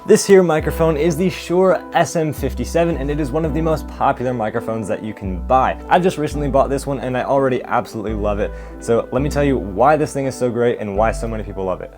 This here microphone is the Shure SM57, and it is one of the most popular microphones that you can buy. I've just recently bought this one and I already absolutely love it. So let me tell you why this thing is so great and why so many people love it.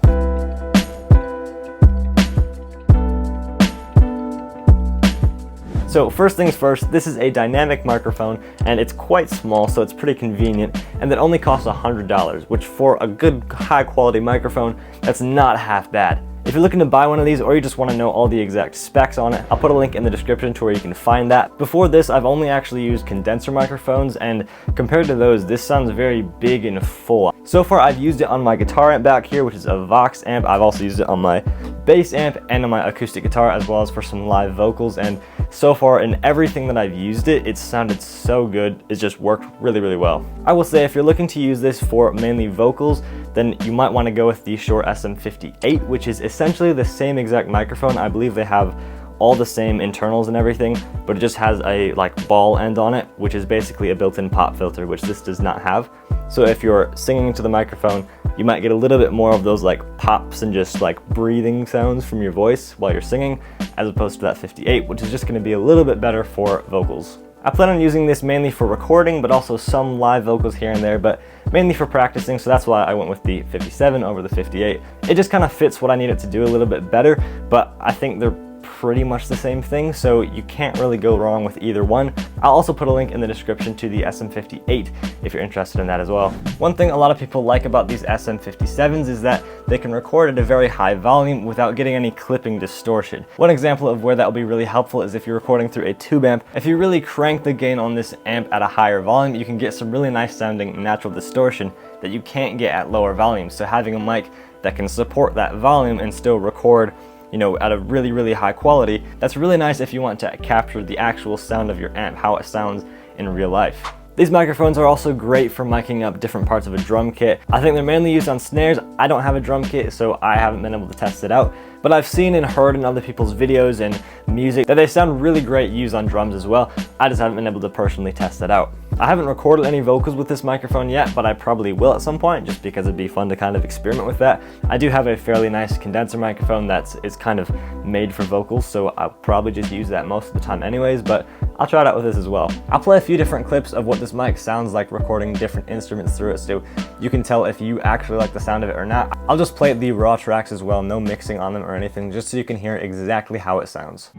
So first things first, this is a dynamic microphone and it's quite small, so it's pretty convenient, and that only costs $100, which for a good high quality microphone, that's not half bad. If you're looking to buy one of these or you just want to know all the exact specs on it, I'll put a link in the description to where you can find that. Before this, I've only actually used condenser microphones, and compared to those, this sounds very big and full. So far, I've used it on my guitar amp back here, which is a Vox amp. I've also used it on my bass amp and on my acoustic guitar, as well as for some live vocals, and so far in everything that I've used it, it's sounded so good. It's just worked really, really well. I will say if you're looking to use this for mainly vocals, then you might want to go with the Shure SM58, which is essentially the same exact microphone. I believe they have all the same internals and everything, but it just has a ball end on it, which is basically a built-in pop filter, which this does not have. So if you're singing into the microphone, you might get a little bit more of those pops and just breathing sounds from your voice while you're singing, as opposed to that 58, which is just going to be a little bit better for vocals. I plan on using this mainly for recording, but also some live vocals here and there, but mainly for practicing, so that's why I went with the 57 over the 58. It just kind of fits what I need it to do a little bit better, but I think they're pretty much the same thing, so you can't really go wrong with either one. I'll also put a link in the description to the SM58 if you're interested in that as well. One thing a lot of people like about these SM57s is that they can record at a very high volume without getting any clipping distortion. One example of where that will be really helpful is if you're recording through a tube amp. If you really crank the gain on this amp at a higher volume, you can get some really nice sounding natural distortion that you can't get at lower volumes. So having a mic that can support that volume and still record at a really, really high quality, that's really nice if you want to capture the actual sound of your amp, how it sounds in real life. These microphones are also great for miking up different parts of a drum kit. I think they're mainly used on snares. I don't have a drum kit, so I haven't been able to test it out, but I've seen and heard in other people's videos and music that they sound really great used on drums as well. I just haven't been able to personally test it out. I haven't recorded any vocals with this microphone yet, but I probably will at some point, just because it'd be fun to kind of experiment with that. I do have a fairly nice condenser microphone that's kind of made for vocals, so I'll probably just use that most of the time anyways, but I'll try it out with this as well. I'll play a few different clips of what this mic sounds like recording different instruments through it, so you can tell if you actually like the sound of it or not. I'll just play the raw tracks as well, no mixing on them or anything, just so you can hear exactly how it sounds.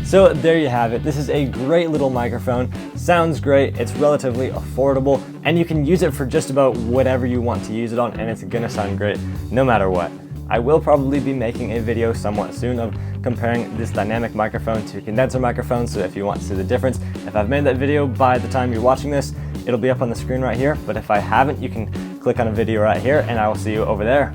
So there you have it. This is a great little microphone. Sounds great, it's relatively affordable, and you can use it for just about whatever you want to use it on, and it's gonna sound great no matter what. I will probably be making a video somewhat soon of comparing this dynamic microphone to a condenser microphone, so if you want to see the difference, if I've made that video by the time you're watching this, it'll be up on the screen right here, but if I haven't, you can click on a video right here, and I will see you over there.